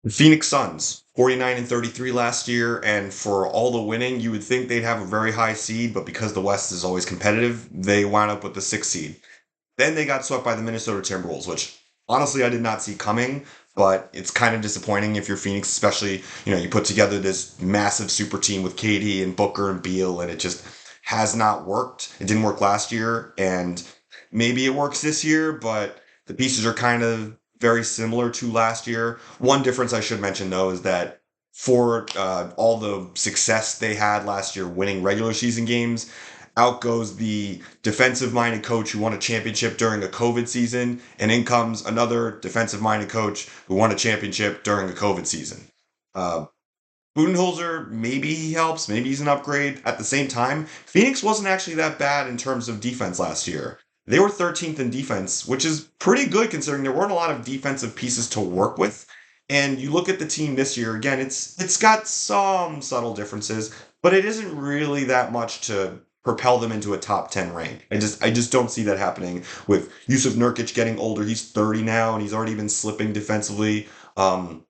The Phoenix Suns, 49 and 33 last year, and for all the winning, you would think they'd have a very high seed, but because the West is always competitive, they wound up with the sixth seed. Then they got swept by the Minnesota Timberwolves, which honestly I did not see coming, but it's kind of disappointing if you're Phoenix, especially, you put together this massive super team with KD and Booker and Beal, and it just has not worked. It didn't work last year, and maybe it works this year, but the pieces are kind of very similar to last year. One difference I should mention, though, is that for all the success they had last year winning regular season games, out goes the defensive minded coach who won a championship during a COVID season, and in comes another defensive minded coach who won a championship during a COVID season. Uh, Budenholzer, maybe he helps, maybe he's an upgrade. At the same time, Phoenix wasn't actually that bad in terms of defense last year. They were 13th in defense, which is pretty good considering there weren't a lot of defensive pieces to work with. And you look at the team this year, again, it's got some subtle differences, but it isn't really that much to propel them into a top 10 rank. I just don't see that happening with Yusuf Nurkic getting older. He's 30 now and he's already been slipping defensively. Um,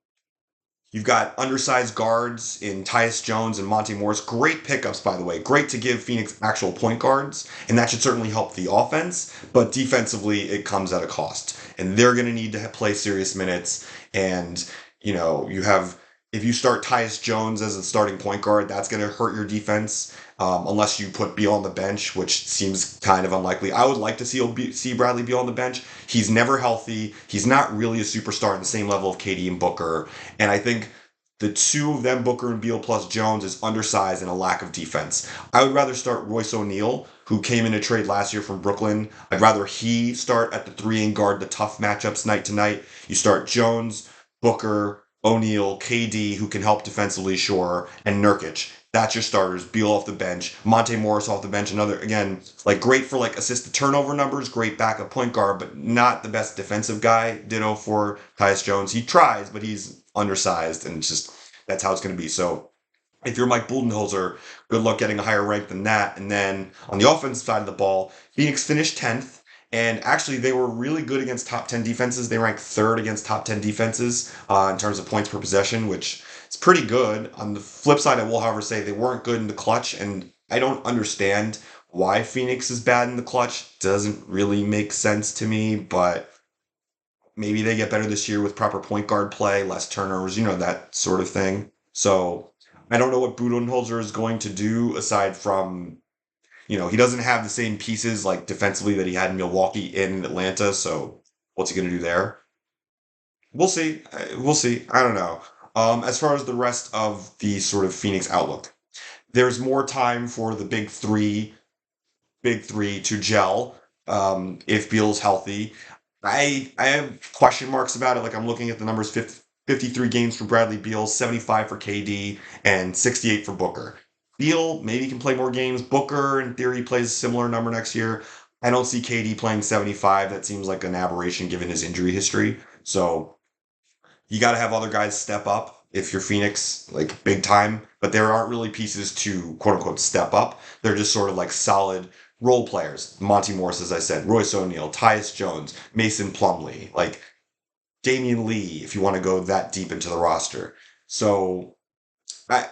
You've got undersized guards in Tyus Jones and Monte Morris. Great pickups, by the way. Great to give Phoenix actual point guards, and that should certainly help the offense. But defensively, it comes at a cost, and they're going to need to play serious minutes. And you have if you start Tyus Jones as a starting point guard, that's going to hurt your defense. Unless you put Beal on the bench, which seems kind of unlikely. I would like to see Bradley Beal on the bench. He's never healthy. He's not really a superstar at the same level of KD and Booker. And I think the two of them, Booker and Beal plus Jones, is undersized and a lack of defense. I would rather start Royce O'Neal, who came in a trade last year from Brooklyn. I'd rather he start at the three and guard the tough matchups night to night. You start Jones, Booker, O'Neal, KD, who can help defensively, sure, and Nurkic. That's your starters. Beal off the bench, Monte Morris off the bench. Another again, like great for like assist to turnover numbers, great backup point guard, but not the best defensive guy. Ditto for Tyus Jones. He tries, but he's undersized, and it's just that's how it's going to be. So if you're Mike Budenholzer, good luck getting a higher rank than that. And then on the offensive side of the ball, Phoenix finished 10th. And actually, they were really good against top 10 defenses. They ranked third against top 10 defenses in terms of points per possession, which is pretty good. On the flip side, I will, however, say they weren't good in the clutch. And I don't understand why Phoenix is bad in the clutch. Doesn't really make sense to me, but maybe they get better this year with proper point guard play, less turnovers, that sort of thing. So I don't know what Budenholzer is going to do aside from, he doesn't have the same pieces like defensively that he had in Milwaukee in Atlanta. So what's he going to do there? We'll see. We'll see. I don't know. As far as the rest of the sort of Phoenix outlook, there's more time for the big three to gel. If Beal's healthy, I have question marks about it. Like I'm looking at the numbers: 53 games for Bradley Beal, 75 for KD, and 68 for Booker. Beal maybe can play more games. Booker, in theory, plays a similar number next year. I don't see KD playing 75. That seems like an aberration given his injury history. So you got to have other guys step up if you're Phoenix, like big time. But there aren't really pieces to quote unquote step up. They're just sort of like solid role players. Monty Morris, as I said, Royce O'Neal, Tyus Jones, Mason Plumlee, like Damian Lee, if you want to go that deep into the roster. So I,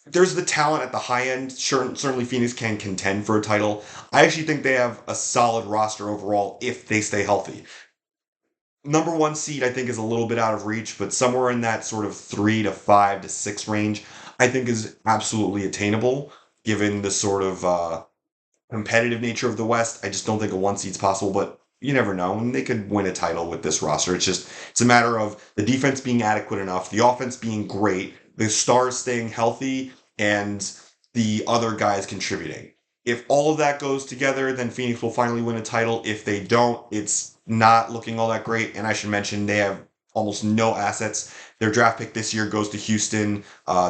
there's the talent at the high end. Sure, certainly Phoenix can contend for a title. I actually think they have a solid roster overall if they stay healthy. Number one seed, I think, is a little bit out of reach, but somewhere in that sort of 3 to 5 to 6 range, I think is absolutely attainable given the sort of competitive nature of the West. I just don't think a one seed's possible, but you never know. And they could win a title with this roster. It's a matter of the defense being adequate enough, the offense being great, the stars staying healthy, and the other guys contributing. If all of that goes together, then Phoenix will finally win a title. If they don't, it's not looking all that great. And I should mention they have almost no assets. Their draft pick this year goes to Houston.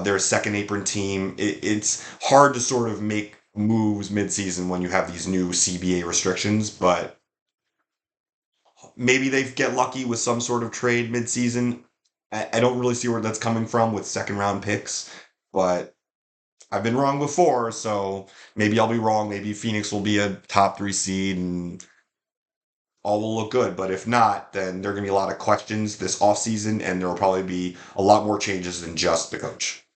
They're a second apron team. It's hard to sort of make moves midseason when you have these new CBA restrictions, but maybe they get lucky with some sort of trade midseason. I don't really see where that's coming from with second round picks, but I've been wrong before, so maybe I'll be wrong. Maybe Phoenix will be a top 3 seed and all will look good. But if not, then there are going to be a lot of questions this offseason, and there will probably be a lot more changes than just the coach.